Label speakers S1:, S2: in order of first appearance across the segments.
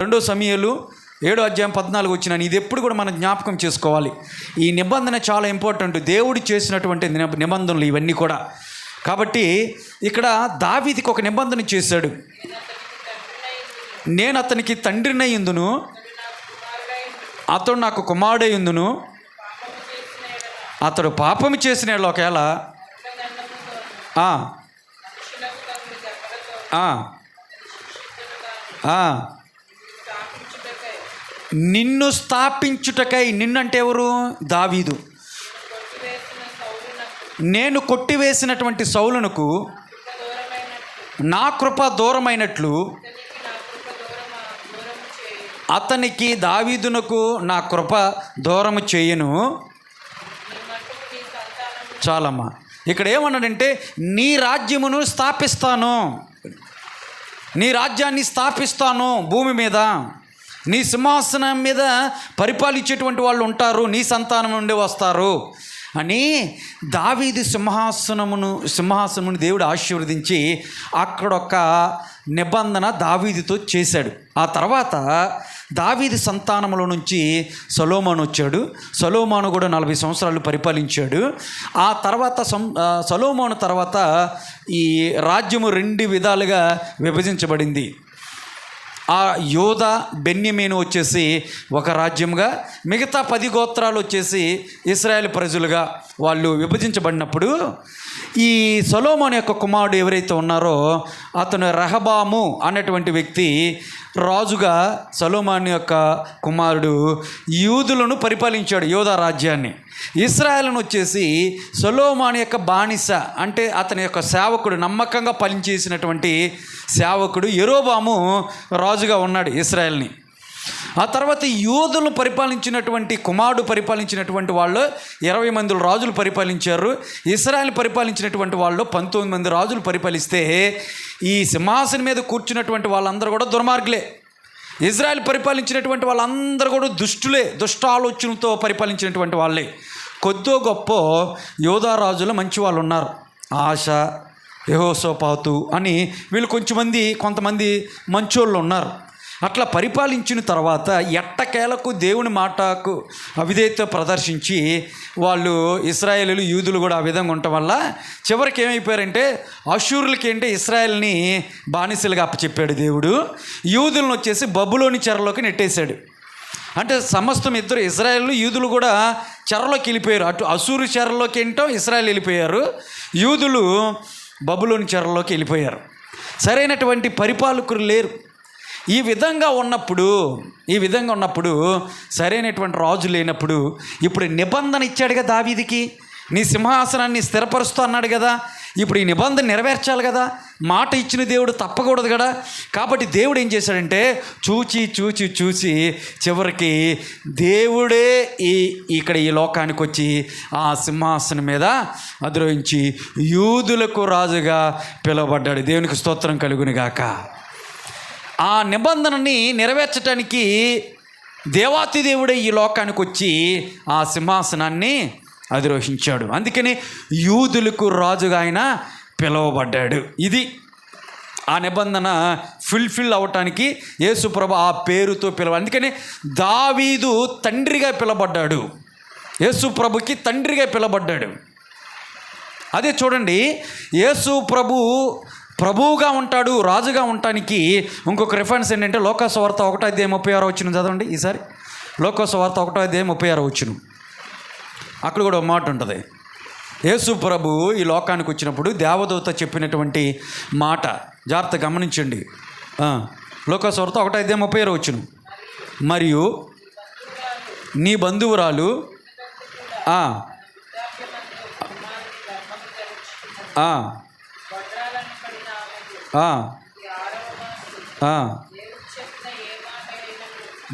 S1: 2 సమూయేలు 7వ అధ్యాయం 14 వచ్చినాను. ఇది ఎప్పుడు కూడా మనం జ్ఞాపకం చేసుకోవాలి. ఈ నిబంధన చాలా ఇంపార్టెంట్, దేవుడు చేసినటువంటి నిబంధనలు ఇవన్నీ కూడా. కాబట్టి ఇక్కడ దావీదుకి ఒక నిబంధన చేశాడు. నేను అతనికి తండ్రినై యుందును, అతడు నాకు కుమారుడై యుందును, అతడు పాపము చేసిన ఒకవేళ నిన్ను స్థాపించుటకై, నిన్నంటే ఎవరు? దావీదు. నేను కొట్టివేసినటువంటి సౌలునకు నా కృప దూరమైనట్లు అతనికి, దావీదునకు నా కృప దూరము చేయను. చాలమ్మా. ఇక్కడ ఏమన్నాడంటే, నీ రాజ్యమును స్థాపిస్తాను, నీ రాజ్యాన్ని స్థాపిస్తాను భూమి మీద, నీ సింహాసనం మీద పరిపాలించేటువంటి వాళ్ళు ఉంటారు, నీ సంతానం నుండి వస్తారు అని దావీదు సింహాసనమును దేవుడు ఆశీర్వదించి అక్కడొక నిబంధన దావీదుతో చేశాడు. ఆ తర్వాత దావీదు సంతానంలో నుంచి సొలొమోను వచ్చాడు. సొలొమోను కూడా 40 సంవత్సరాలు పరిపాలించాడు. ఆ తర్వాత సొలొమోను తర్వాత ఈ రాజ్యము 2 విధాలుగా విభజించబడింది. ఆ యోధా బెన్యమీను వచ్చేసి ఒక రాజ్యంగా, మిగతా 10 గోత్రాలు వచ్చేసి ఇశ్రాయేలు ప్రజలుగా వాళ్ళు విభజించబడినప్పుడు, ఈ సొలొమోను యొక్క కుమారుడు ఎవరైతే ఉన్నారో అతను రెహబాము అనేటువంటి వ్యక్తి రాజుగా, సొలొమోను యొక్క కుమారుడు యూదులను పరిపాలించాడు, యోధా రాజ్యాన్ని. ఇశ్రాయేలును వచ్చేసి సొలొమోను యొక్క బానిస, అంటే అతని యొక్క సేవకుడు, నమ్మకంగా పనిచేసినటువంటి సేవకుడు యెరోబాము రాజుగా ఉన్నాడు ఇశ్రాయేల్ని. ఆ తర్వాత యూదులను పరిపాలించినటువంటి కుమారుడు పరిపాలించినటువంటి వాళ్ళు 20 మంది రాజులు పరిపాలించారు. ఇశ్రాయేల్ పరిపాలించినటువంటి వాళ్ళు 19 మంది రాజులు పరిపాలిస్తే, ఈ సింహాసనం మీద కూర్చున్నటువంటి వాళ్ళందరూ కూడా దుర్మార్గులే. ఇశ్రాయేల్ పరిపాలించినటువంటి వాళ్ళందరూ కూడా దుష్టులే, దుష్ట ఆలోచనలతో పరిపాలించినటువంటి వాళ్ళే. కొద్దో గొప్ప యోధా రాజులు మంచి వాళ్ళు ఉన్నారు, ఆశ, యెహోషాపాతు అని వీళ్ళు కొంతమంది మంచోళ్ళు ఉన్నారు. అట్లా పరిపాలించిన తర్వాత ఎట్టకేలకు దేవుని మాటకు అవిధేయత ప్రదర్శించి వాళ్ళు ఇశ్రాయేలీలు, యూదులు కూడా ఆ విధంగా ఉండటం వల్ల చివరికి ఏమైపోయారంటే, అష్షూరులకి అంటే ఇశ్రాయేల్ని బానిసలుగా అప్పచెప్పాడు దేవుడు. యూదులను వచ్చేసి బబులోని చెరలోకి నెట్టేశాడు. అంటే సమస్తం ఇద్దరు, ఇశ్రాయేలు యూదులు కూడా చెరలోకి వెళ్ళిపోయారు. అటు అష్షూరు చెరలోకి ఏంటో ఇశ్రాయేల్ వెళ్ళిపోయారు, యూదులు బబులోని చెరలోకి వెళ్ళిపోయారు. సరైనటువంటి పరిపాలకులు లేరు. ఈ విధంగా ఉన్నప్పుడు సరైనటువంటి రాజు లేనప్పుడు, ఇప్పుడు నిబంధన ఇచ్చాడు కదా దావీదుకి, నీ సింహాసనాన్ని స్థిరపరుస్తూ అన్నాడు కదా, ఇప్పుడు ఈ నిబంధన నెరవేర్చాలి కదా, మాట ఇచ్చిన దేవుడు తప్పకూడదు కదా. కాబట్టి దేవుడు ఏం చేశాడంటే, చూచి చివరికి దేవుడే ఇక్కడ ఈ లోకానికి వచ్చి ఆ సింహాసనం మీద అధిరోహించి యూదులకు రాజుగా పిలువబడ్డాడు. దేవునికి స్తోత్రం కలుగునుగాక. ఆ నిబంధనని నెరవేర్చడానికి దేవాతి దేవుడే ఈ లోకానికి వచ్చి ఆ సింహాసనాన్ని అధిరోహించాడు. అందుకని యూదులకు రాజుగా ఆయన పిలువబడ్డాడు. ఇది ఆ నిబంధన ఫుల్ఫిల్ అవ్వటానికి యేసుప్రభు ఆ పేరుతో అందుకని దావీదు తండ్రిగా పిలబడ్డాడు, యేసుప్రభుకి తండ్రిగా పిలబడ్డాడు. అదే చూడండి, ప్రభువుగా ఉంటాడు, రాజుగా ఉండటానికి ఇంకొక రిఫరెన్స్ ఏంటంటే లోకాసువార్త 1:36 చదవండి ఈసారి. లోకాసువార్త 1:36 అక్కడ కూడా ఒక మాట ఉంటుంది. యేసు ప్రభు ఈ లోకానికి వచ్చినప్పుడు దేవదూత చెప్పినటువంటి మాట జాగ్రత్త గమనించండి. లోకాసువార్త 1:36 మరియు నీ బంధువురాలు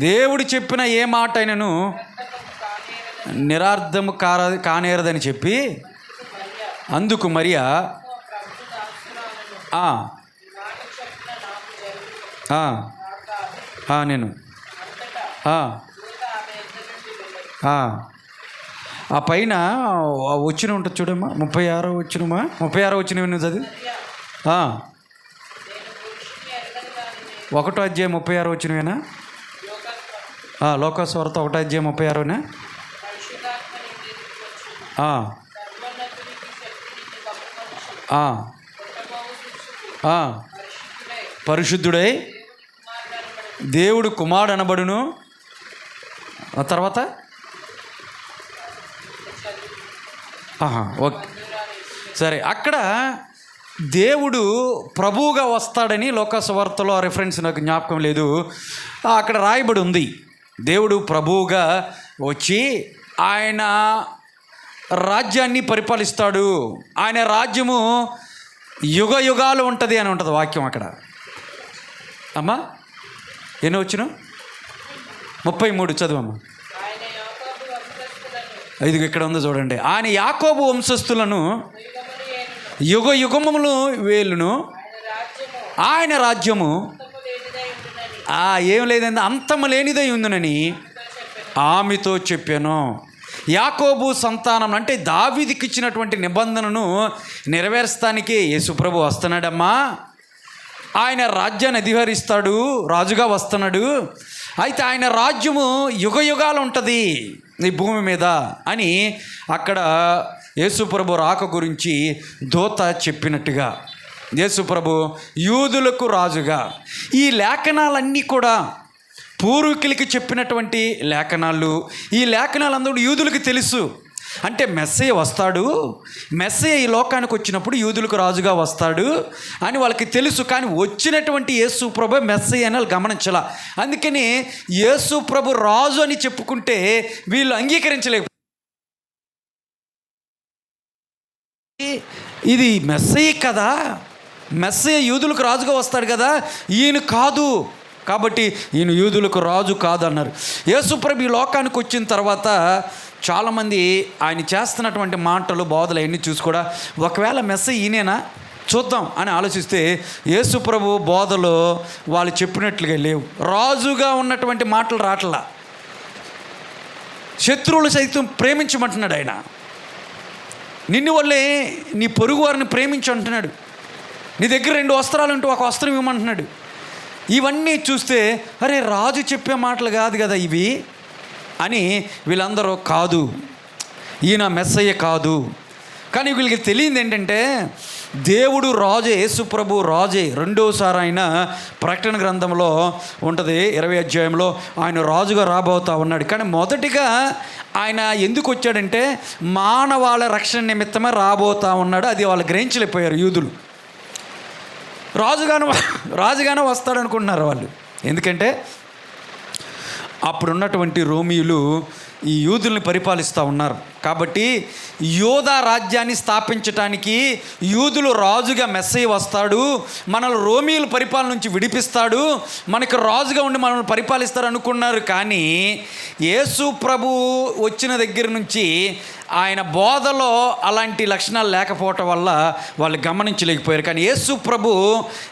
S1: దేవుడు చెప్పిన ఏ మాట అయినను నిరార్థము కానేరదని చెప్పి, అందుకు మరియా నేను ఆ పైన వచ్చిన ఉంటుంది చూడమ్మా, 36 వచ్చిన నువ్వు చదివి. 1:36 లోకాసువార్త 1:36. పరిశుద్ధుడై దేవుడు కుమారుడు అనబడును. ఆ తర్వాత ఓకే సరే, అక్కడ దేవుడు ప్రభువుగా వస్తాడని లోకాసువార్తలో ఆ రెఫరెన్స్ నాకు జ్ఞాపకం లేదు, అక్కడ రాయబడి ఉంది. దేవుడు ప్రభువుగా వచ్చి ఆయన రాజ్యాన్ని పరిపాలిస్తాడు, ఆయన రాజ్యము యుగ యుగాలు ఉంటుంది అని ఉంటుంది వాక్యం అక్కడ. అమ్మా ఎన్నో వచ్చిన 33 చదువమ్మా. ఇది ఇక్కడ ఉందో చూడండి. ఆయన యాకోబు వంశస్థులను యుగ యుగములు వేలును, ఆయన రాజ్యము ఏం లేదండి అంతము లేనిదై ఉందునని ఆమెతో చెప్పాను. యాకోబు సంతానం అంటే దావీదుకి ఇచ్చినటువంటి నిబంధనను నెరవేర్చడానికి యేసుప్రభు వస్తున్నాడమ్మా. ఆయన రాజ్యాన్ని అధిహరిస్తాడు, రాజుగా వస్తున్నాడు. అయితే ఆయన రాజ్యము యుగ యుగాలు ఉంటుంది ఈ భూమి మీద అని అక్కడ యేసుప్రభు రాక గురించి దూత చెప్పినట్టుగా, యేసుప్రభు యూదులకు రాజుగా. ఈ లేఖనాలన్నీ కూడా పూర్వీకులకి చెప్పినటువంటి లేఖనాలు. ఈ లేఖనాలందరూ యూదులకు తెలుసు. అంటే మెస్సయ్య వస్తాడు, మెస్సయ్య ఈ లోకానికి వచ్చినప్పుడు యూదులకు రాజుగా వస్తాడు అని వాళ్ళకి తెలుసు. కానీ వచ్చినటువంటి యేసుప్రభు మెస్సయ్య అని వాళ్ళు గమనించాల. అందుకని యేసుప్రభు రాజు అని చెప్పుకుంటే వీళ్ళు అంగీకరించలేకపోయారు. ఇది మెస్సయ్య కదా, మెస్సయ్య యూదులకు రాజుగా వస్తాడు కదా, ఈయన కాదు కాబట్టి ఈయన యూదులకు రాజు కాదు అన్నారు. యేసుప్రభు ఈ లోకానికి వచ్చిన తర్వాత చాలామంది ఆయన చేస్తున్నటువంటి మాటలు బోధలు అవన్నీ చూసి కూడా ఒకవేళ మెస్సయ్య ఈయనేనా చూద్దాం అని ఆలోచిస్తే యేసుప్రభు బోధలు వాళ్ళు చెప్పినట్లుగా లేవు. రాజుగా ఉన్నటువంటి మాటలు రాట్లా. శత్రువులు సైతం ప్రేమించమంటున్నాడు ఆయన. నిన్ను వల్లే నీ పొరుగు వారిని ప్రేమించు అంటున్నాడు. నీ దగ్గర 2 వస్త్రాలు ఉంటే ఒక వస్త్రం ఇవ్వమంటున్నాడు. ఇవన్నీ చూస్తే అరే రాజు చెప్పే మాటలు కాదు కదా ఇవి అని వీళ్ళందరూ కాదు, ఈయన మెస్సయ్య కాదు. కానీ వీళ్ళకి తెలియదు ఏంటంటే దేవుడు రాజే, యేసుప్రభు రాజే. రెండోసారి ఆయన ప్రకటన గ్రంథంలో ఉంటుంది 20వ అధ్యాయంలో ఆయన రాజుగా రాబోతా ఉన్నాడు. కానీ మొదటిగా ఆయన ఎందుకు వచ్చాడంటే మానవాళ రక్షణ నిమిత్తమే రాబోతా ఉన్నాడు. అది వాళ్ళు గ్రహించలేకపోయారు యూదులు. రాజుగానే వస్తాడనుకుంటున్నారు వాళ్ళు. ఎందుకంటే అప్పుడున్నటువంటి రోమీయులు ఈ యూదుల్ని పరిపాలిస్తూ ఉన్నారు. కాబట్టి యోధా రాజ్యాన్ని స్థాపించటానికి యూదులు రాజుగా మెస్సయ్య వస్తాడు, మనల్ని రోమీయుల పరిపాలన నుంచి విడిపిస్తాడు, మనకు రాజుగా ఉండి మనల్ని పరిపాలిస్తారు అనుకున్నారు. కానీ యేసు ప్రభు వచ్చిన దగ్గర నుంచి ఆయన బోధలో అలాంటి లక్షణాలు లేకపోవటం వల్ల వాళ్ళు గమనించలేకపోయారు. కానీ యేసు ప్రభు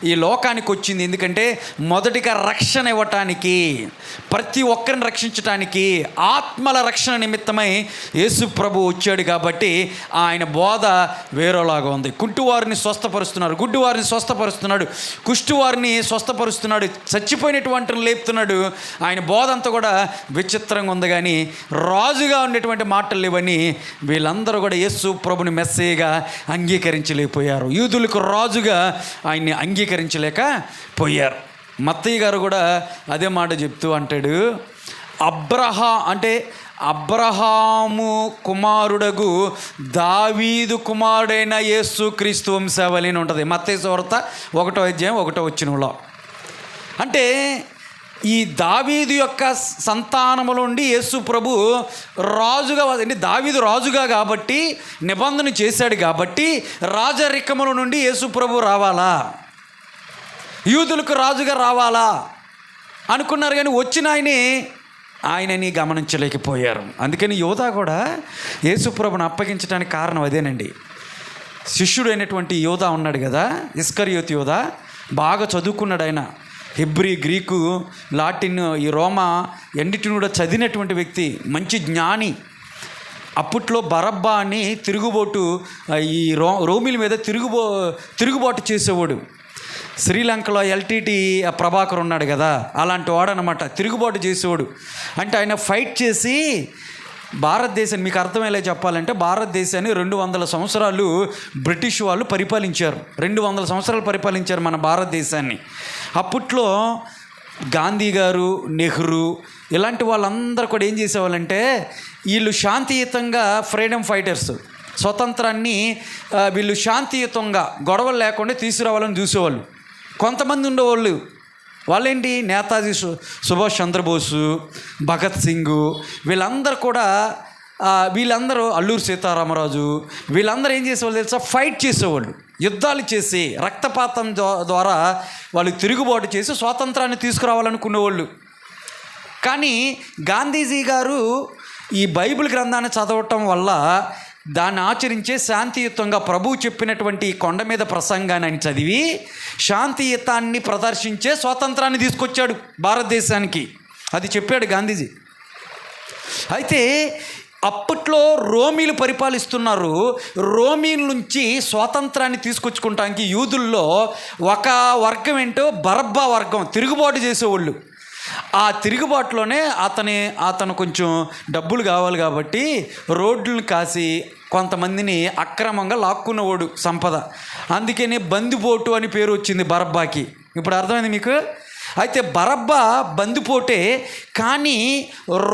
S1: ఈ లోకానికి వచ్చింది ఎందుకంటే మొదటిగా రక్షణ ఇవ్వటానికి, ప్రతి ఒక్కరిని రక్షించటానికి, ఆత్మల రక్షణ నిమిత్తమై యేసు ప్రభు వచ్చాడు. కాబట్టి ఆయన బోధ వేరేలాగా ఉంది. కుంటివారిని స్వస్థపరుస్తున్నాడు, గుడ్డివారిని స్వస్థపరుస్తున్నాడు, కుష్టివారిని స్వస్థపరుస్తున్నాడు, చచ్చిపోయినటువంటి లేపుతున్నాడు. ఆయన బోధ అంతా కూడా విచిత్రంగా ఉంది. కానీ రాజుగా ఉండేటువంటి మాటలు ఇవన్నీ వీళ్ళందరూ కూడా యేసు ప్రభుని మెస్సయ్యగా అంగీకరించలేకపోయారు. యూదులకు రాజుగా ఆయన్ని అంగీకరించలేకపోయారు. మత్తయ్య గారు కూడా అదే మాట చెప్తూ అంటాడు, అబ్రహాము కుమారుడగు దావీదు కుమారుడైన యేసు క్రీస్తు వంశావళి అని ఉంటుంది మత్తయి సువార్త 1వ అధ్యాయం 1వ వచనంలో. అంటే ఈ దావీదు యొక్క సంతానములో నుండి యేసు ప్రభు రాజుగా, అంటే దావీదు రాజుగా కాబట్టి నిబంధన చేశాడు కాబట్టి రాజరికముల నుండి యేసు ప్రభు రావాలా, యూదులకు రాజుగా రావాలా అనుకున్నారు. కానీ వచ్చిన ఆయనని గమనించలేకపోయారు. అందుకని యోధా కూడా యేసు ప్రభుని అప్పగించడానికి కారణం అదేనండి. శిష్యుడు అయినటువంటి యోధా ఉన్నాడు కదా, ఇస్కరియోతు యోధా, బాగా చదువుకున్నాడు. ఆయన హెబ్రీ, గ్రీకు, లాటిన్, ఈ రోమా ఎన్నిటిని కూడా చదివినటువంటి వ్యక్తి, మంచి జ్ఞాని. అప్పట్లో బరబ్బా అని తిరుగుబోటు, ఈ రోమిల మీద తిరుగుబాటు చేసేవాడు. శ్రీలంకలో ఎల్టీటీ ప్రభాకర్ ఉన్నాడు కదా, అలాంటి వాడనమాట, తిరుగుబాటు చేసేవాడు. అంటే ఆయన ఫైట్ చేసి భారతదేశాన్ని, మీకు అర్థమయ్యేలా చెప్పాలంటే, భారతదేశాన్ని 200 సంవత్సరాలు బ్రిటిష్ వాళ్ళు పరిపాలించారు. 200 సంవత్సరాలు పరిపాలించారు మన భారతదేశాన్ని. అప్పట్లో గాంధీ గారు, నెహ్రూ ఇలాంటి వాళ్ళందరూ కూడా ఏం చేసేవాళ్ళంటే, వీళ్ళు శాంతియుతంగా ఫ్రీడమ్ ఫైటర్స్, స్వతంత్రాన్ని వీళ్ళు శాంతియుతంగా గొడవలు లేకుండా తీసుకురావాలని చూసేవాళ్ళు. కొంతమంది ఉండేవాళ్ళు, వాళ్ళేంటి, నేతాజీ సుభాష్ చంద్రబోసు, భగత్ సింగ్, వీళ్ళందరూ అల్లూరి సీతారామరాజు, వీళ్ళందరూ ఏం చేసేవాళ్ళు తెలుసా, ఫైట్ చేసేవాళ్ళు, యుద్ధాలు చేసి రక్తపాతం ద్వారా వాళ్ళు తిరుగుబాటు చేసి స్వాతంత్రాన్ని తీసుకురావాలనుకునేవాళ్ళు. కానీ గాంధీజీ గారు ఈ బైబిల్ గ్రంథాన్ని చదవటం వల్ల, దాన్ని ఆచరించే శాంతియుతంగా ప్రభువు చెప్పినటువంటి కొండ మీద ప్రసంగాన్ని ఆయన చదివి శాంతియుతాన్ని ప్రదర్శించే స్వాతంత్రాన్ని తీసుకొచ్చాడు భారతదేశానికి. అది చెప్పాడు గాంధీజీ. అయితే అప్పట్లో రోమీలు పరిపాలిస్తున్నారు. రోమీల నుంచి స్వాతంత్రాన్ని తీసుకొచ్చుకుంటానికి యూదుల్లో ఒక వర్గం ఏంటో బరబ్బా వర్గం, తిరుగుబాటు చేసేవాళ్ళు. ఆ తిరుగుబాటులోనే అతను కొంచెం డబ్బులు కావాలి కాబట్టి రోడ్లను కాసి కొంతమందిని అక్రమంగా లాక్కున్నవాడు సంపద. అందుకని బందిపోటు అని పేరు వచ్చింది బరబ్బాకి. ఇప్పుడు అర్థమైంది మీకు? అయితే బరబ్బా బందిపోటే, కానీ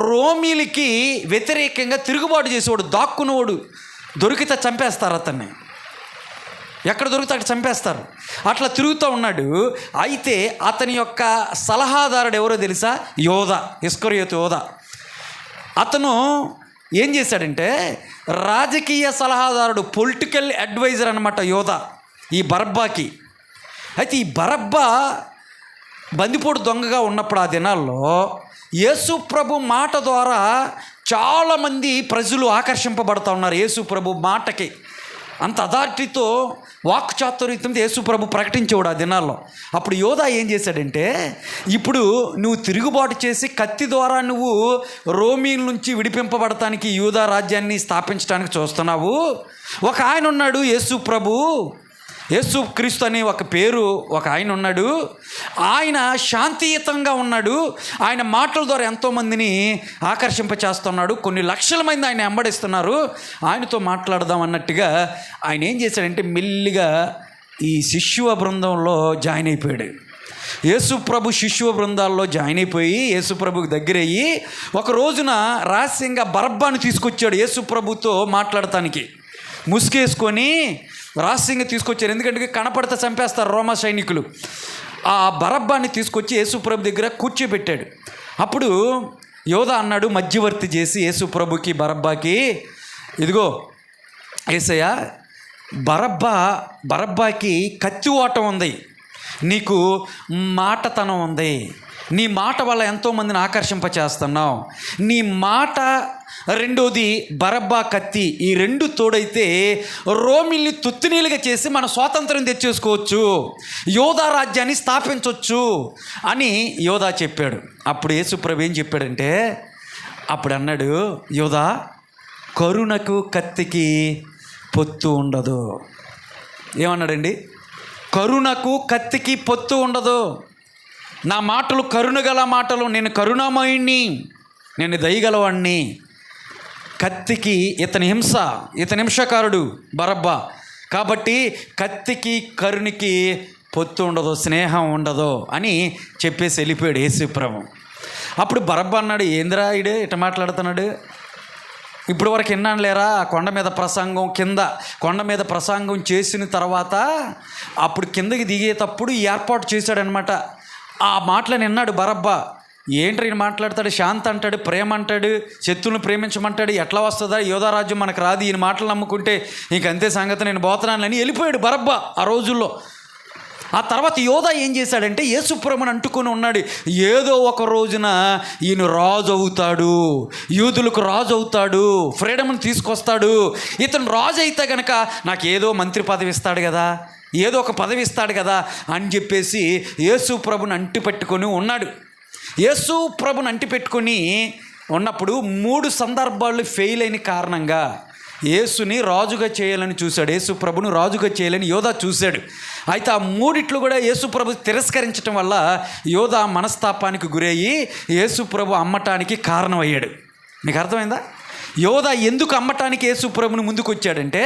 S1: రోమీలకి వ్యతిరేకంగా తిరుగుబాటు చేసేవాడు, దాక్కున్నవాడు. దొరికితే చంపేస్తారు అతన్ని, ఎక్కడ దొరికితే అక్కడ చంపేస్తారు. అట్లా తిరుగుతూ ఉన్నాడు. అయితే అతని యొక్క సలహాదారుడు ఎవరో తెలుసా? యోధ, ఇస్కరియోతు యోధ. అతను ఏం చేశాడంటే, రాజకీయ సలహాదారుడు, పొలిటికల్ అడ్వైజర్ అన్నమాట యోధ ఈ బరబ్బాకి. అయితే ఈ బరబ్బా బందిపోటు దొంగగా ఉన్నప్పుడు ఆ దినాల్లో యేసు ప్రభు మాట ద్వారా చాలామంది ప్రజలు ఆకర్షింపబడుతూ ఉన్నారు. యేసు ప్రభు మాటకి అంత అథారిటీతో, వాక్చాతుర్యంతో యేసు ప్రభు ప్రకటించేవాడు ఆ దినాల్లో. అప్పుడు యోధా ఏం చేశాడంటే, ఇప్పుడు నువ్వు తిరుగుబాటు చేసి కత్తి ద్వారా నువ్వు రోమీల నుంచి విడిపింపబడటానికి, యూదా రాజ్యాన్ని స్థాపించడానికి చూస్తున్నావు. ఒక ఆయన ఉన్నాడు, యేసు ప్రభు, యేసు క్రీస్తు అనే ఒక పేరు ఒక ఆయన ఉన్నాడు. ఆయన శాంతియుతంగా ఉన్నాడు. ఆయన మాటల ద్వారా ఎంతోమందిని ఆకర్షింపచేస్తున్నాడు. కొన్ని లక్షల మంది ఆయన వెంబడిస్తున్నారు. ఆయనతో మాట్లాడదాం అన్నట్టుగా ఆయన ఏం చేశాడంటే, మెల్లిగా ఈ శిష్యువ బృందంలో జాయిన్ అయిపోయాడు. యేసు ప్రభు శిష్యువ బృందాల్లో జాయిన్ అయిపోయి యేసు ప్రభుకి దగ్గరయ్యి ఒక రోజున రహస్యంగా బరబ్బాను తీసుకొచ్చాడు యేసు ప్రభుతో మాట్లాడటానికి. ముసుగేసుకొని రహస్యంగా తీసుకొచ్చారు, ఎందుకంటే కనపడితే చంపేస్తారు రోమా సైనికులు. ఆ బరబ్బాని తీసుకొచ్చి యేసు ప్రభు దగ్గర కూర్చోబెట్టాడు. అప్పుడు యోధ అన్నాడు, మధ్యవర్తి చేసి యేసు ప్రభుకి బరబ్బాకి, ఇదిగో యేసయ్య, బరబ్బాకి కత్తివాటం ఉంది, నీకు మాటతనం ఉంది, నీ మాట వల్ల ఎంతోమందిని ఆకర్షింపచేస్తున్నావు. నీ మాట, రెండోది బరబ్బా కత్తి, ఈ రెండు తోడైతే రోమిల్ని తుత్తినీలుగా చేసి మన స్వాతంత్రం తెచ్చేసుకోవచ్చు, యోధా రాజ్యాన్ని స్థాపించవచ్చు అని యోధా చెప్పాడు. అప్పుడు యేసుప్రభు ఏం చెప్పాడంటే, అప్పుడు అన్నాడు యోధా, కరుణకు కత్తికి పొత్తు ఉండదు. ఏమన్నాడండి? కరుణకు కత్తికి పొత్తు ఉండదు. నా మాటలు కరుణగల మాటలు, నేను కరుణామయుణ్ణి, నేను దయగలవాణ్ణి. కత్తికి ఇతని హింసకారుడు బరబ్బా, కాబట్టి కత్తికి కరుణకి పొత్తు ఉండదు, స్నేహం ఉండదు అని చెప్పేసి వెళ్ళిపోయాడు యేసు ప్రభు. అప్పుడు బరబ్బా అన్నాడు, ఏందిరా ఇడే ఇట మాట్లాడుతున్నాడు, ఇప్పుడు వరకు విన్నాను లేరా కొండ మీద ప్రసంగం చేసిన తర్వాత అప్పుడు కిందకి దిగేటప్పుడు ఏర్పాటు చేశాడనమాట. ఆ మాటలను విన్నాడు బరబ్బా. ఏంటి ఈయన మాట్లాడతాడు, శాంతి అంటాడు, ప్రేమ అంటాడు, శత్రువులను ప్రేమించమంటాడు, ఎట్లా వస్తుందా, యోధా రాజ్యం మనకు రాదు, ఈయన మాటలు నమ్ముకుంటే ఇంకంతే సంగతి, నేను పోతున్నాను అని వెళ్ళిపోయాడు బరబ్బా ఆ రోజుల్లో. ఆ తర్వాత యోధా ఏం చేశాడంటే, యేసుప్రభుని అంటుకొని ఉన్నాడు, ఏదో ఒక రోజున ఈయన రాజు అవుతాడు, యూదులకు రాజు అవుతాడు, ఫ్రీడమ్ని తీసుకొస్తాడు, ఇతను రాజు అయితే కనుక నాకు ఏదో మంత్రి పదవి ఇస్తాడు కదా, ఏదో ఒక పదవి ఇస్తాడు కదా అని చెప్పేసి యేసు ప్రభుని అంటిపెట్టుకొని ఉన్నాడు. యేసు ప్రభుని అంటిపెట్టుకొని ఉన్నప్పుడు 3 సందర్భాలు ఫెయిల్ అయిన కారణంగా యేసుని రాజుగా చేయాలని చూశాడు, యేసు ప్రభును రాజుగా చేయాలని యోధా చూశాడు. అయితే ఆ మూడిట్లు కూడా యేసు ప్రభు తిరస్కరించడం వల్ల యోధా మనస్తాపానికి గురయ్యి యేసు ప్రభు అమ్మటానికి కారణమయ్యాడు. మీకు అర్థమైందా? యోధా ఎందుకు అమ్మటానికి యేసు ప్రభుని ముందుకు వచ్చాడంటే,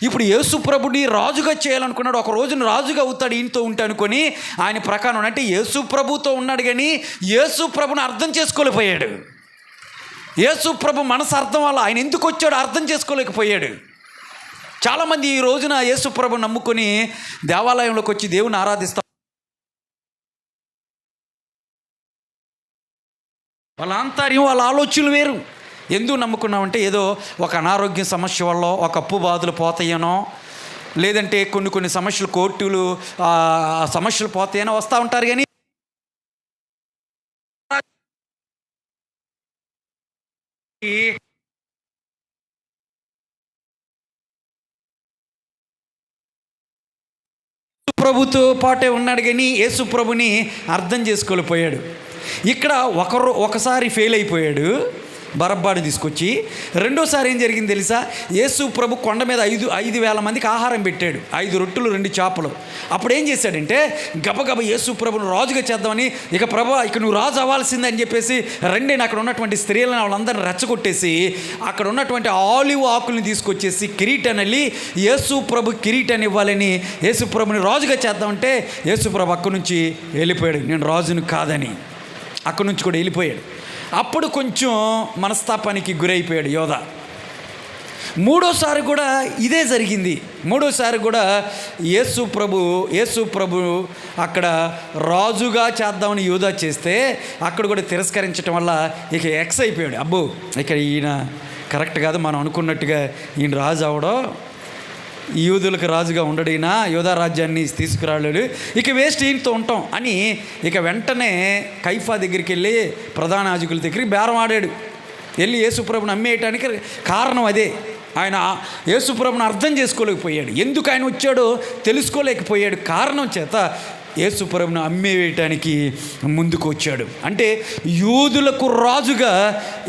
S1: ఇప్పుడు యేసు ప్రభుని రాజుగా చేయాలనుకున్నాడు. ఒక రోజున రాజుగా అవుతాడు ఈయనతో ఉంటే అనుకొని ఆయన ప్రకారం అంటే యేసు ప్రభుతో ఉన్నాడు, కానీ యేసు ప్రభుని అర్థం చేసుకోలేకపోయాడు. యేసు ప్రభు మనసు అర్థం వల్ల ఆయన ఎందుకు వచ్చాడో అర్థం చేసుకోలేకపోయాడు. చాలామంది ఈ రోజున యేసు ప్రభు నమ్ముకొని దేవాలయంలోకి వచ్చి దేవుని ఆరాధిస్తారు. వాళ్ళ ఆంతర్యం, వాళ్ళ ఆలోచనలు వేరు. ఎందుకు నమ్ముకున్నామంటే ఏదో ఒక అనారోగ్య సమస్య వల్ల, ఒక అప్పు బాధలు పోతాయనో, లేదంటే కొన్ని సమస్యలు కోర్టులు సమస్యలు పోతాయనో వస్తూ ఉంటారు. కానీ ప్రభుతో పాటే ఉన్నాడు, కానీ యేసు ప్రభుని అర్థం చేసుకోలేకపోయాడు. ఇక్కడ ఒకసారి ఫెయిల్ అయిపోయాడు, బరబ్బాని తీసుకొచ్చి. రెండోసారి ఏం జరిగింది తెలుసా? యేసు ప్రభు కొండ మీద 5,000 మందికి ఆహారం పెట్టాడు, 5 రొట్టెలు 2 చేపలు. అప్పుడు ఏం చేశాడంటే గబగబ యేసు ప్రభును రాజుగా చేద్దామని, ఇక ప్రభు ఇక నువ్వు రాజు అవ్వాల్సిందే అని చెప్పేసి రెండేని అక్కడ ఉన్నటువంటి స్త్రీలను వాళ్ళందరిని రెచ్చగొట్టేసి అక్కడ ఉన్నటువంటి ఆలివ్ ఆకుల్ని తీసుకొచ్చేసి కిరీటాన్ని వెళ్ళి యేసు ప్రభు కిరీటాన్ని ఇవ్వాలని యేసు ప్రభుని రాజుగా చేద్దామంటే యేసు ప్రభు అక్కడి నుంచి వెళ్ళిపోయాడు. నేను రాజును కాదని అక్కడి నుంచి కూడా వెళ్ళిపోయాడు. అప్పుడు కొంచెం మనస్తాపానికి గురైపోయాడు యోధా. మూడోసారి కూడా ఇదే జరిగింది. మూడోసారి కూడా యేసు ప్రభు అక్కడ రాజుగా చేద్దామని యోధా చేస్తే అక్కడ కూడా తిరస్కరించడం వల్ల ఇక ఎక్స్ అయిపోయాడు. అబ్బో ఇక్కడ ఈయన కరెక్ట్ కాదు, మనం అనుకున్నట్టుగా ఈయన రాజు అవడం, యూదులకు రాజుగా ఉండడైనా యోధా రాజ్యాన్ని తీసుకురాలేడు, ఇక వేస్ట్ ఈయనతో ఉంటాం అని ఇక వెంటనే కైఫా దగ్గరికి వెళ్ళి ప్రధాన యాజకుల దగ్గరికి బేరం ఆడాడు. వెళ్ళి యేసుప్రభుని అమ్మేయటానికి కారణం అదే. ఆయన యేసుప్రభుని అర్థం చేసుకోలేకపోయాడు, ఎందుకు ఆయన వచ్చాడో తెలుసుకోలేకపోయాడు. కారణం చేత యేసుప్రభుని అమ్మేయటానికి ముందుకు వచ్చాడు. అంటే యూదులకు రాజుగా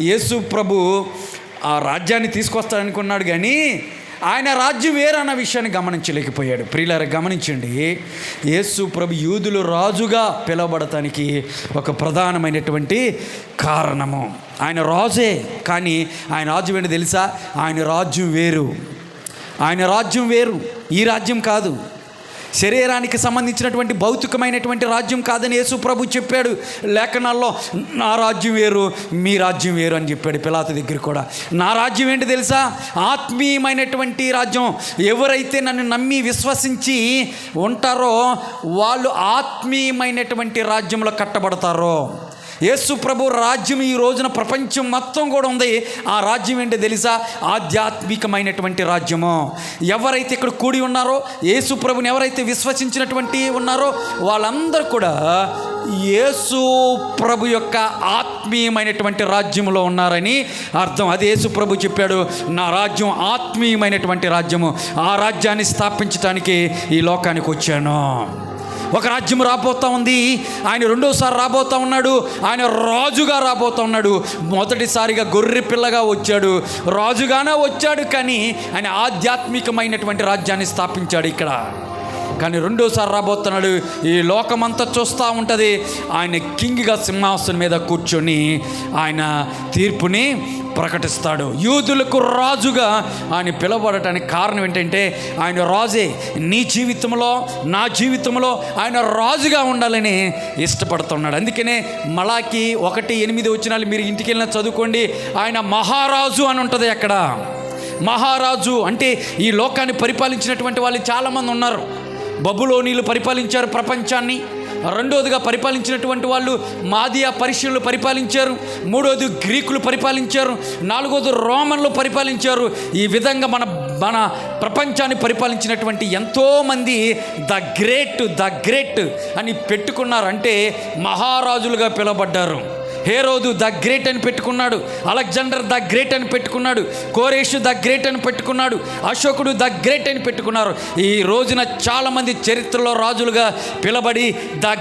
S1: యేసుప్రభు ఆ రాజ్యాన్ని తీసుకొస్తాడనుకున్నాడు, కానీ ఆయన రాజ్యం వేరన్న విషయాన్ని గమనించలేకపోయాడు. ప్రియులారా గమనించండి, యేసు ప్రభు యూదులు రాజుగా పిలువబడటానికి ఒక ప్రధానమైనటువంటి కారణము ఆయన రాజే. కానీ ఆయన రాజ్యం ఏంటో తెలుసా? ఆయన రాజ్యం వేరు, ఆయన రాజ్యం వేరు, ఈ రాజ్యం కాదు. శరీరానికి సంబంధించినటువంటి భౌతికమైనటువంటి రాజ్యం కాదని యేసు ప్రభు చెప్పాడు లేఖనాల్లో. నా రాజ్యం వేరు, మీ రాజ్యం వేరు అని చెప్పాడు పిలాతు దగ్గర కూడా. నా రాజ్యం ఏంటి తెలుసా? ఆత్మీయమైనటువంటి రాజ్యం. ఎవరైతే నన్ను నమ్మి విశ్వసించి ఉంటారో వాళ్ళు ఆత్మీయమైనటువంటి రాజ్యంలో కట్టబడతారో. యేసు ప్రభు రాజ్యం ఈ రోజున ప్రపంచం మొత్తం కూడా ఉంది. ఆ రాజ్యం ఏంటో తెలుసా? ఆధ్యాత్మికమైనటువంటి రాజ్యము. ఎవరైతే ఇక్కడ కూడి ఉన్నారో, యేసు ప్రభుని ఎవరైతే విశ్వసించినటువంటి ఉన్నారో వాళ్ళందరూ కూడా యేసు ప్రభు యొక్క ఆత్మీయమైనటువంటి రాజ్యంలో ఉన్నారని అర్థం. అది యేసు ప్రభు చెప్పాడు, నా రాజ్యం ఆత్మీయమైనటువంటి రాజ్యము, ఆ రాజ్యాన్ని స్థాపించడానికి ఈ లోకానికి వచ్చాను. ఒక రాజ్యం రాబోతూ ఉంది. ఆయన రెండోసారి రాబోతూ ఉన్నాడు. ఆయన రాజుగా రాబోతూ ఉన్నాడు. మొదటిసారిగా గొర్రె పిల్లగా వచ్చాడు, రాజుగానే వచ్చాడు, కానీ ఆయన ఆధ్యాత్మికమైనటువంటి రాజ్యాన్ని స్థాపించాడు ఇక్కడ. కానీ రెండోసారి రాబోతున్నాడు. ఈ లోకమంతా చూస్తూ ఉంటుంది. ఆయన కింగ్గా సింహాసనం మీద కూర్చొని ఆయన తీర్పుని ప్రకటిస్తాడు. యూదులకు రాజుగా ఆయన పిలువబడటానికి కారణం ఏంటంటే ఆయన రాజే. నీ జీవితంలో, నా జీవితంలో ఆయన రాజుగా ఉండాలని ఇష్టపడుతున్నాడు. అందుకనే మలాకి 1:8 వచనాలు మీరు ఇంటికి వెళ్ళినా చదువుకోండి. ఆయన మహారాజు అని ఉంటుంది అక్కడ. మహారాజు అంటే ఈ లోకాన్ని పరిపాలించినటువంటి వాళ్ళు చాలామంది ఉన్నారు. బబులోనీలు పరిపాలించారు ప్రపంచాన్ని. రెండోదిగా పరిపాలించినటువంటి వాళ్ళు మాదియా పర్షియన్లు పరిపాలించారు. మూడోది గ్రీకులు పరిపాలించారు. నాలుగోది రోమన్లు పరిపాలించారు. ఈ విధంగా మన ప్రపంచాన్ని పరిపాలించినటువంటి ఎంతోమంది ద గ్రేట్ అని పెట్టుకున్నారు. అంటే మహారాజులుగా పిలువబడ్డారు. హేరోదు ద గ్రేట్ అని పెట్టుకున్నాడు, అలెగ్జాండర్ ద గ్రేట్ అని పెట్టుకున్నాడు, కోరేషు ద గ్రేట్ అని పెట్టుకున్నాడు, అశోకుడు ద గ్రేట్ అని పెట్టుకున్నారు. ఈ రోజున చాలామంది చరిత్రలో రాజులుగా పిలబడి ద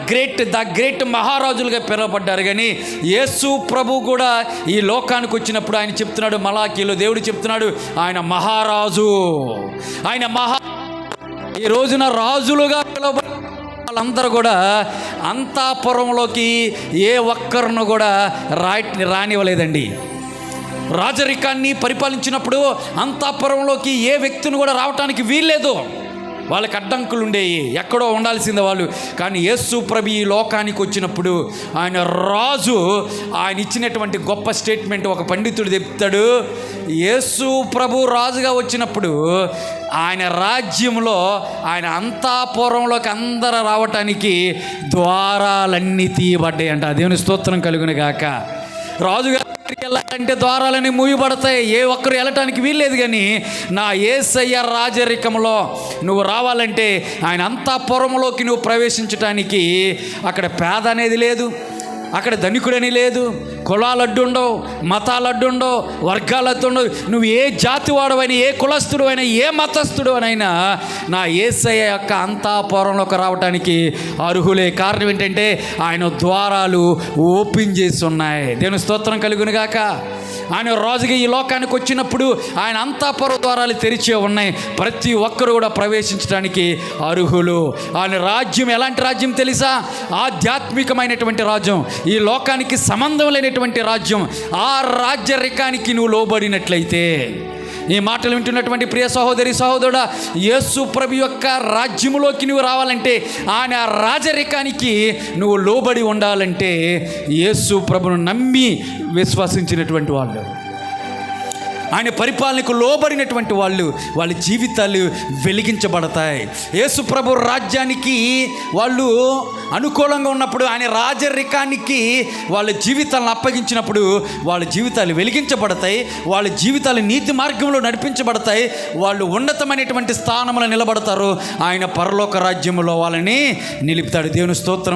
S1: గ్రేట్ మహారాజులుగా పిలవబడ్డారు. కానీ యేసు ప్రభు కూడా ఈ లోకానికి వచ్చినప్పుడు ఆయన చెప్తున్నాడు, మలాకీలో దేవుడు చెప్తున్నాడు, ఆయన మహారాజు, ఈ రోజున రాజులుగా పిలవబడి వాళ్ళందరూ కూడా అంతఃపురంలోకి ఏ ఒక్కరిని కూడా రానివ్వలేదండి. రాజరికాన్ని పరిపాలించినప్పుడు అంతఃపురంలోకి ఏ వ్యక్తిని కూడా రావటానికి వీల్లేదు. వాళ్ళకి అడ్డంకులు ఉండేవి, ఎక్కడో ఉండాల్సిందే వాళ్ళు. కానీ యేసు ప్రభు ఈ లోకానికి వచ్చినప్పుడు ఆయన రాజు, ఆయన ఇచ్చినటువంటి గొప్ప స్టేట్మెంట్ ఒక పండితుడు చెప్తాడు. యేసు ప్రభు రాజుగా వచ్చినప్పుడు ఆయన రాజ్యంలో ఆయన అంతఃపురంలోకి అందరూ రావటానికి ద్వారాలన్నీ తీయబడ్డాయి అంట. దేవుని స్తోత్రం కలుగును గాక. రాజుగా వెళ్ళాలంటే ద్వారాలన్నీ మూయబడతాయి, ఏ ఒక్కరు వెళ్ళటానికి వీల్లేదు. కానీ నా యేసయ్య రాజరికంలో నువ్వు రావాలంటే ఆయన అంతఃపురంలోకి నువ్వు ప్రవేశించటానికి అక్కడ పేద అనేది లేదు, అక్కడ ధనికుడని లేదు, కులాలు అడ్డుండవు, మతాలు అడ్డుండవు, వర్గాలు అడ్డుండవు. నువ్వు ఏ జాతి వాడవైనా, ఏ కులస్తుడు అయినా, ఏ మతస్థుడు అయినా నా యేసయ్య యొక్క అంతఃపురంలోకి రావడానికి అర్హులే. కారణం ఏంటంటే ఆయన ద్వారాలు ఓపెన్ చేసి ఉన్నాయి. దేవుని స్తోత్రం కలుగును గాక. ఆయన రాజుగా ఈ లోకానికి వచ్చినప్పుడు ఆయన అంతఃపుర ద్వారాలు తెరిచే ఉన్నాయి. ప్రతి ఒక్కరు కూడా ప్రవేశించడానికి అర్హులు. ఆయన రాజ్యం ఎలాంటి రాజ్యం తెలుసా? ఆధ్యాత్మికమైనటువంటి రాజ్యం, ఈ లోకానికి సంబంధం లేనటువంటి రాజ్యం. ఆ రాజ్యరికానికి నువ్వు లోబడినట్లయితే, ఈ మాటలు వింటున్నటువంటి ప్రియ సహోదరి సహోదరుడా, యేసు ప్రభు యొక్క రాజ్యములోకి నువ్వు రావాలంటే, ఆయన రాజరికానికి నువ్వు లోబడి ఉండాలంటే, యేసు ప్రభును నమ్మి విశ్వసించినటువంటి వాళ్ళు, ఆయన పరిపాలనకు లోబడినటువంటి వాళ్ళ జీవితాలు వెలిగించబడతాయి. యేసు ప్రభు రాజ్యానికి వాళ్ళు అనుకూలంగా ఉన్నప్పుడు, ఆయన రాజరికానికి వాళ్ళ జీవితాలను అప్పగించినప్పుడు వాళ్ళ జీవితాలు వెలిగించబడతాయి, వాళ్ళ జీవితాలు నీతి మార్గంలో నడిపించబడతాయి, వాళ్ళు ఉన్నతమైనటువంటి స్థానంలో నిలబడతారు. ఆయన పరలోక రాజ్యంలో వాళ్ళని నిలుపుతాడు. దేవుని స్తోత్రం.